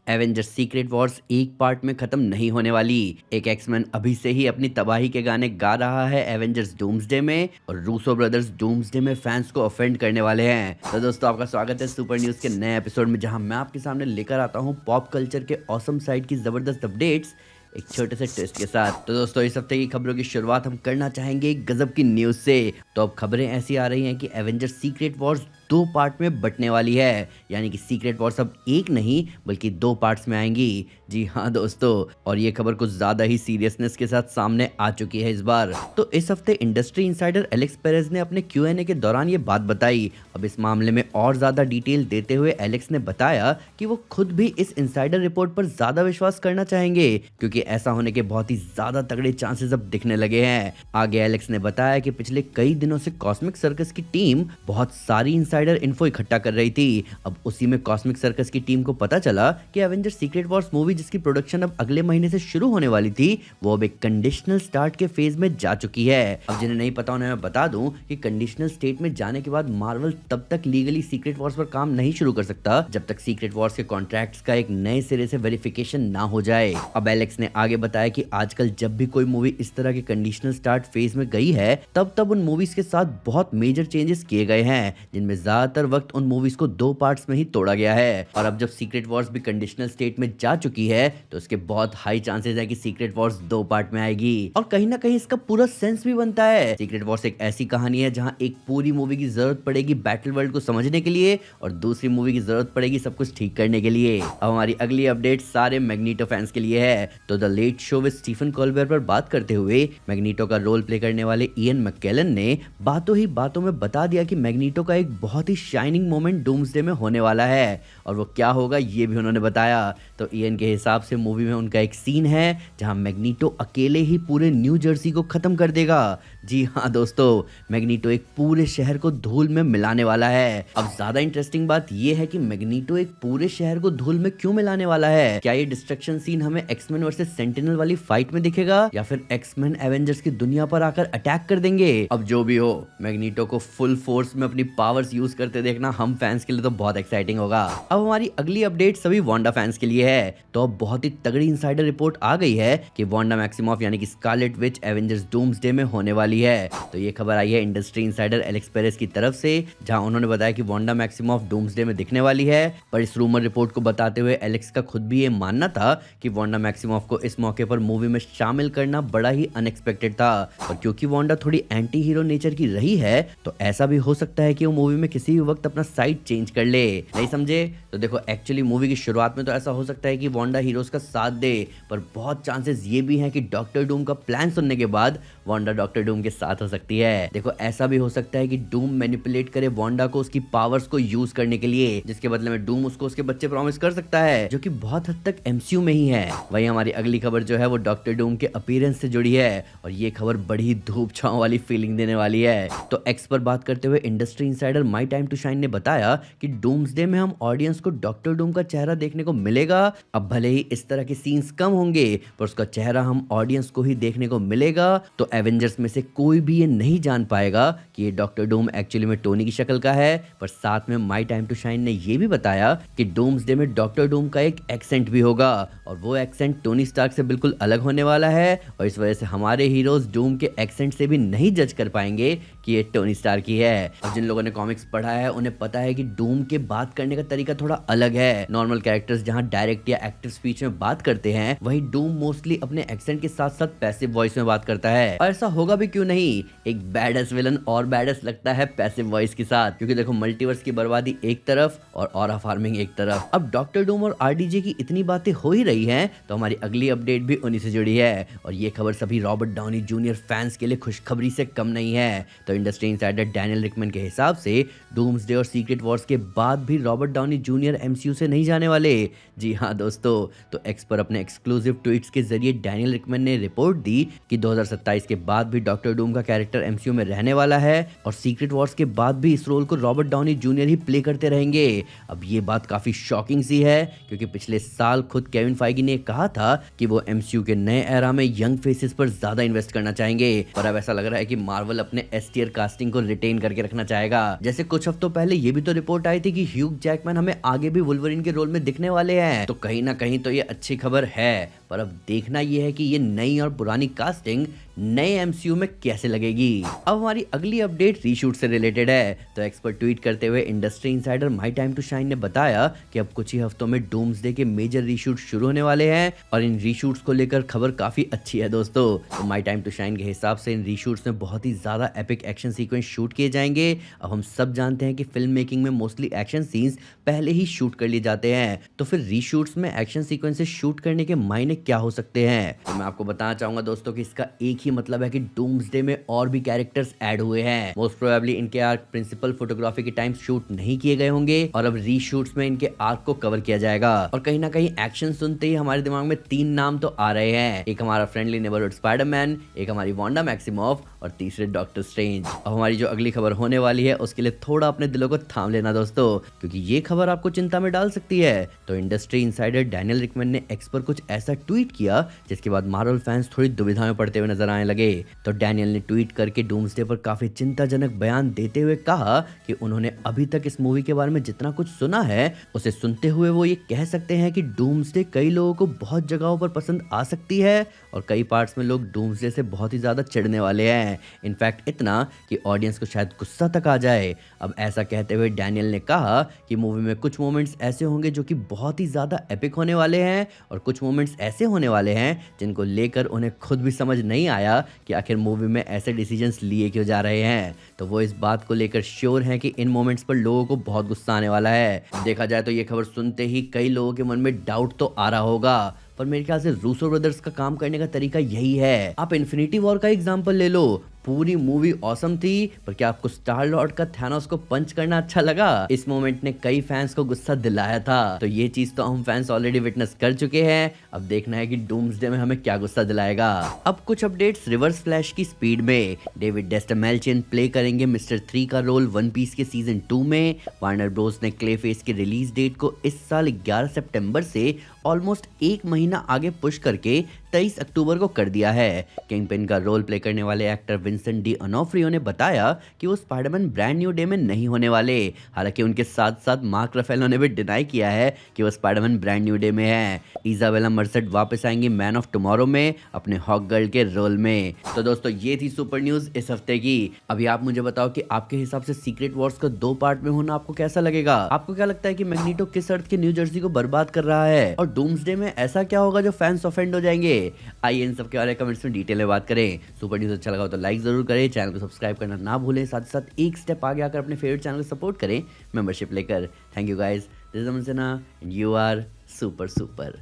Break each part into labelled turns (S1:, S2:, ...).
S1: Avengers secret Wars एक part में खत्म नहीं होने वाली। एक एक्समैन अभी से ही अपनी तबाही के गाने गा रहा है एवेंजर्स डूम्सडे में, और रूसो ब्रदर्स डूम्सडे में फैंस को ऑफेंड करने वाले हैं। तो दोस्तों, आपका स्वागत है सुपर न्यूज के नए एपिसोड में, जहां मैं आपके सामने लेकर आता हूं पॉप कल्चर के ऑसम साइड की जबरदस्त अपडेट्स एक छोटे से ट्विस्ट के साथ। तो दोस्तों, इस हफ्ते की खबरों की शुरुआत हम करना चाहेंगे एक गजब की न्यूज से। तो अब खबरें ऐसी आ रही हैं कि एवेंजर्स सीक्रेट वॉर्स 2 पार्ट में बंटने वाली है, यानी कि सीक्रेट वॉर्स अब एक नहीं बल्कि 2 पार्ट्स में आएंगी। जी हाँ दोस्तों, और ये खबर कुछ ज्यादा ही सीरियसनेस के साथ सामने आ चुकी है इस बार। तो इस हफ्ते इंडस्ट्री इंसाइडर एलेक्स पेरेज ने अपने Q&A के दौरान ये बात बताई। अब इस मामले में और ज्यादा डिटेल देते हुए एलेक्स ने बताया कि वो खुद भी इस इंसाइडर रिपोर्ट पर ज्यादा विश्वास करना चाहेंगे, क्योंकि ऐसा होने के बहुत ही ज्यादा तगड़े चांसेस अब दिखने लगे हैं। आगे एलेक्स ने बताया कि पिछले कई दिनों से कॉस्मिक सर्कस की टीम बहुत सारी इंसाइडर इन्फो इकट्ठा कर रही थी। अब उसी में कॉस्मिक सर्कस की टीम को पता चला कि एवेंजर्स सीक्रेट वॉर्स मूवी, जिसकी प्रोडक्शन अब अगले महीने से शुरू होने वाली थी, वो अब एक कंडीशनल स्टार्ट के फेज में जा चुकी है। अब जिन्हें नहीं पता उन्हें मैं बता दूं कि कंडीशनल स्टेट में जाने के बाद मार्वल तब तक लीगली सीक्रेट वॉर्स पर काम नहीं शुरू कर सकता जब तक सीक्रेट वॉर्स के कॉन्ट्रैक्ट्स का एक नए सिरे से वेरिफिकेशन ना हो जाए। अब एलेक्स ने आगे बताया कि आजकल जब भी कोई मूवी इस तरह के कंडीशनल स्टार्ट फेज में गई है, तब उन मूवीज के साथ बहुत मेजर चेंजेस किए गए हैं, जिनमें ज्यादातर वक्त उन मूवीज को 2 पार्ट्स में ही तोड़ा गया है। और अब जब सीक्रेट वॉर्स भी कंडीशनल स्टेट में जा चुकी है, तो इसके बहुत हाई चांसेस है कि सीक्रेट वॉर्स 2 पार्ट में आएगी। और कहीं ना कहीं इसका पूरा सेंस भी बनता है। सीक्रेट वॉर्स एक ऐसी कहानी है जहां एक पूरी मूवी की जरूरत पड़ेगी बैटल वर्ल्ड को समझने के लिए, और दूसरी मूवी की जरूरत पड़ेगी सब कुछ ठीक करने के लिए। अब हमारी अगली अपडेट सारे मैग्नीटो फैंस के लिए है। तो the late show with Stephen Colbert पर बात करते हुए मैग्नीटो का रोल प्ले करने वाले इयन मैककेलन ने बातों ही बातों में बता दिया कि मैग्नीटो का एक बहुत ही शाइनिंग मोमेंट डूम्सडे में होने वाला है, और वो क्या होगा ये भी उन्होंने बताया। तो इयन के हिसाब से मूवी में उनका एक सीन है जहां मैग्नीटो अकेले ही पूरे न्यू जर्सी को खत्म कर देगा। जी हाँ दोस्तों, मैग्नीटो एक पूरे शहर को धूल में मिलाने वाला है। अब ज्यादा इंटरेस्टिंग बात यह है कि मैग्नीटो एक पूरे शहर को धूल में क्यों मिलाने वाला है। क्या ये डिस्ट्रक्शन सीन हमें एक्समैन वर्सेस सेंटिनल वाली फाइट में दिखेगा, या फिर एक्समैन एवेंजर्स की दुनिया पर आकर अटैक कर देंगे। अब जो भी हो, मैग्नीटो को फुल फोर्स में अपनी पावर्स यूज करते देखना हम फैंस के लिए तो बहुत एक्साइटिंग होगा। अब हमारी अगली अपडेट सभी वांडा फैंस के लिए है। तो अब बहुत ही तगड़ी इंसाइडर रिपोर्ट आ गई है कि वांडा मैक्सिमॉफ यानी कि स्कारलेट विच एवेंजर्स डूम्सडे में होने वाली है। तो ये खबर आई है इंडस्ट्री इंसाइडर एलेक्स पेरेज की तरफ से, जहां उन्होंने बताया कि वांडा मैक्सिमॉफ डूम्सडे में दिखने वाली है। पर इस रूमर रिपोर्ट को बताते हुए एलेक्स का खुद भी ये मानना था कि वांडा मैक्सिमॉफ को इस मौके पर मूवी में शामिल करना बड़ा ही अनएक्सपेक्टेड था। और क्योंकि वांडा थोड़ी एंटी हीरो नेचर की रही है, तो ऐसा भी हो सकता है कि वो मूवी में किसी भी वक्त अपना साइड चेंज कर ले। नहीं समझे? तो देखो, एक्चुअली मूवी की शुरुआत में तो ऐसा हो सकता है कि वांडा हीरोज का साथ दे, पर बहुत चांसेस ये भी हैं कि डॉक्टर डूम का प्लान सुनने के बाद वांडा डॉक्टर डूम के साथ हो सकती है। देखो, ऐसा भी हो सकता है कि डूम मैनिपुलेट करे वांडा को उसकी पावर्स को यूज करने के लिए, जिसके बदले में डूम उसको उसके बच्चे प्रॉमिस कर सकता है, जो कि बहुत हद तक MCU में ही है। वही हमारी अगली खबर जो है वो डॉक्टर डूम के अपीयरेंस से जुड़ी है, और ये खबर बड़ी धूप छांव वाली फीलिंग देने वाली है। तो एक्स पर बात करते हुए industry insider My Time to Shine ने बताया कि डूम्सडे में हम ऑडियंस को डॉक्टर डूम का चेहरा देखने को मिलेगा। अब भले ही इस तरह के सीन्स कम होंगे, पर उसका चेहरा हम ऑडियंस को ही देखने को मिलेगा। तो एवेंजर्स में से कोई भी ये नहीं जान पाएगा कि ये डॉक्टर डूम एक्चुअली में टोनी की शक्ल का है। पर साथ में माई टाइम टू शाइन ने ये भी बताया कि डूम्सडे में डॉक्टर डूम का एक एक्सेंट भी होगा, और वो एक्सेंट टोनी स्टार्क से बिल्कुल अलग होने वाला है। और इस वजह से हमारे हीरोज डूम के एक्सेंट से भी नहीं जज कर पाएंगे कि ये टोनी स्टार्क ही है। अब जिन लोगों ने कॉमिक्स पढ़ा है उन्हें पता है कि डूम के बात करने का तरीका थोड़ा अलग है। नॉर्मल कैरेक्टर्स जहां डायरेक्ट या एक्टिव स्पीच में बात करते हैं, वहीं डूम मोस्टली अपने एक्सेंट के साथ साथ पैसिव वॉइस में बात करता है। और ऐसा होगा भी क्यों नहीं, एक बैडस विलन और बैडस लगता है पैसिव वॉइस के साथ, क्योंकि देखो मल्टीवर्स की बर्बादी एक तरफ और ऑरा फार्मिंग एक तरफ। अब डॉक्टर डूम और RDJ की इतनी बातें हो ही रही हैं, तो हमारी अगली अपडेट भी उन्हीं से जुड़ी है, और ये खबर सभी रॉबर्ट डाउनी जूनियर फैंस के लिए खुशखबरी से कम नहीं है। तो इंडस्ट्री इंसाइडर डैनियल रिकमैन के हिसाब से डूम्सडे और सीक्रेट वॉर्स के बाद भी रॉबर्ट डाउनी जूनियर MCU से नहीं जाने वाले। जी हाँ दोस्तों, तो एक्स पर अपने एक्सक्लूसिव ट्वीट्स के जरिए डैनियल रिकमैन ने रिपोर्ट दी कि 2027 के बाद भी डॉक्टर डूम का कैरेक्टर MCU में रहने वाला है, और सीक्रेट वॉर्स के बाद भी इस रोल को रॉबर्ट डाउनी जूनियर ही प्ले करते रहेंगे। अब ये बात काफी शॉकिंग सी है, क्योंकि पिछले साल खुद केविन फाइगी ने कहा था कि वो MCU के नए एरा में यंग फेसेस पर ज्यादा इन्वेस्ट करना चाहेंगे। पर अब ऐसा लग रहा है कि मार्वल अपने S tier फेमिलियर कास्टिंग को रिटेन करके रखना चाहेगा। जैसे कुछ हफ्तों पहले ये भी तो रिपोर्ट आई थी कि ह्यूग जैकमैन हमें आगे भी वुल्वरीन के रोल में दिखने वाले हैं, तो कहीं ना कहीं तो ये अच्छी खबर है। पर अब देखना ये है कि ये नई और पुरानी कास्टिंग नए एमसीयू में कैसे लगेगी। अब हमारी अगली अपडेट रीशूट से रिलेटेड है। तो एक्सपर्ट ट्वीट करते हुए industry insider My Time to Shine ने बताया कि अब कुछ ही हफ्तों में डूम्सडे के मेजर रीशूट शुरू होने वाले हैं और इन रीशूट्स को लेकर खबर काफी अच्छी है दोस्तों। तो माय टाइम टू शाइन के हिसाब से इन रीशूट्स में बहुत ही ज्यादा एपिक एक्शन सीक्वेंस शूट किए जाएंगे। अब हम सब जानते हैं कि फिल्म मेकिंग में मोस्टली एक्शन सीन्स पहले ही शूट कर लिए जाते हैं, तो फिर रीशूट्स में एक्शन सीक्वेंसेस शूट करने के मायने क्या हो सकते हैं। तो मैं आपको बताना चाहूंगा दोस्तों कि इसका एक ही मतलब है कि डूम्सडे में और भी कैरेक्टर्स ऐड हुए हैं। मोस्ट प्रोबेबली इनके आर्क प्रिंसिपल फोटोग्राफी के टाइम शूट नहीं किए गए होंगे और अब रीशूट्स में इनके आर्क को कवर किया जाएगा। और कहीं ना कहीं एक्शन सुनते ही हमारे दिमाग में 3 नाम तो आ रहे हैं। एक हमारा फ्रेंडली नेबरहुड स्पाइडरमैन, एक हमारी वांडा मैक्सिमोफ और तीसरे डॉक्टर स्ट्रेंज। अब हमारी जो अगली खबर होने वाली है उसके लिए थोड़ा अपने दिलों को थाम लेना दोस्तों, क्योंकि ये खबर आपको चिंता में डाल सकती है। तो इंडस्ट्री इनसाइडर डैनियल रिकमैन ने एक्स पर कुछ ऐसा ट्वीट किया जिसके बाद मार्वल फैंस थोड़ी दुविधा में पड़ते हुए नजर आने लगे। तो डैनियल ने ट्वीट करके डूम्सडे पर काफी चिंताजनक बयान देते हुए कहा कि उन्होंने अभी तक इस मूवी के बारे में जितना कुछ सुना है उसे सुनते हुए वो ये कह सकते हैं कि डूम्सडे कई लोगों को बहुत जगहों पर पसंद आ सकती है और कई पार्ट्स में लोग डूम्सडे से बहुत ही ज्यादा चिढ़ने वाले हैं। इनफैक्ट इतना कि ऑडियंस को शायद गुस्सा तक आ जाए। अब ऐसा कहते हुए डैनियल ने कहा कि मूवी में कुछ मोमेंट्स ऐसे होंगे जो कि बहुत ही ज्यादा एपिक होने वाले हैं और कुछ मोमेंट्स ऐसे होने वाले हैं जिनको लेकर उन्हें खुद भी समझ नहीं आया कि आखिर मूवी में ऐसे डिसीजंस लिए क्यों जा रहे हैं। तो वो इस बात को लेकर श्योर हैं कि इन मोमेंट्स पर लोगों को बहुत गुस्सा आने वाला है। देखा जाए तो ये खबर सुनते ही कई लोगों के मन में डाउट तो आ रहा होगा, पर मेरे ख्याल से रूसो ब्रदर्स का काम करने का तरीका यही है। आप इन्फिनिटी वॉर का एग्जांपल ले लो, पूरी मूवी ऑसम थी, पर क्या आपको स्टार लॉर्ड का थैनोस को पंच करना अच्छा लगा? इस मोमेंट ने कई फैंस को गुस्सा दिलाया था। तो ये चीज तो हम फैंस ऑलरेडी विटनेस कर चुके हैं। अब देखना है कि डूम्सडे में हमें क्या गुस्सा दिलाएगा। अब कुछ अपडेट्स रिवर्स फ्लैश की स्पीड में। डेविड डेस्टमेल्चिन प्ले करेंगे मिस्टर 3 का रोल वन पीस के सीजन 2 में। वार्नर ब्रोस ने क्लेफेस की रिलीज डेट को इस साल 11 सितंबर से ऑलमोस्ट 1 महीना आगे पुश करके 23 अक्टूबर को कर दिया है। किंगपिन का रोल प्ले करने वाले एक्टर विंसेंट डी अनोफ्रियो ने बताया कि वो स्पाइडरमैन ब्रांड न्यू डे में नहीं होने वाले। हालांकि उनके साथ साथ मार्क रफेलो ने भी डिनाई किया है कि वो स्पाइडरमैन ब्रांड न्यू डे में है। इजाबेला मर्सेट वापस आएंगी मैन ऑफ टुमारो में अपने हॉक गर्ल के रोल में। तो दोस्तों ये थी सुपर न्यूज इस हफ्ते की। अभी आप मुझे बताओ कि आपके हिसाब से सीक्रेट वॉर्स का 2 पार्ट में होना आपको कैसा लगेगा? आपको क्या लगता है कि मैग्नीटो किस अर्थ के न्यू जर्सी को बर्बाद कर रहा है और डूम्सडे में ऐसा क्या होगा जो फैंस ऑफेंड हो जाएंगे? आइए इन सब के बारे में कमेंट्स में डिटेल में बात करें। सुपर न्यूज अच्छा लगा हो तो लाइक जरूर करें, चैनल को सब्सक्राइब करना ना भूलें, साथ ही साथ एक स्टेप आगे आकर अपने फेवरेट चैनल को सपोर्ट करें मेंबरशिप लेकर। Thank you guys, this is Aman Sinha and you are super super.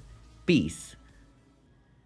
S1: Piece.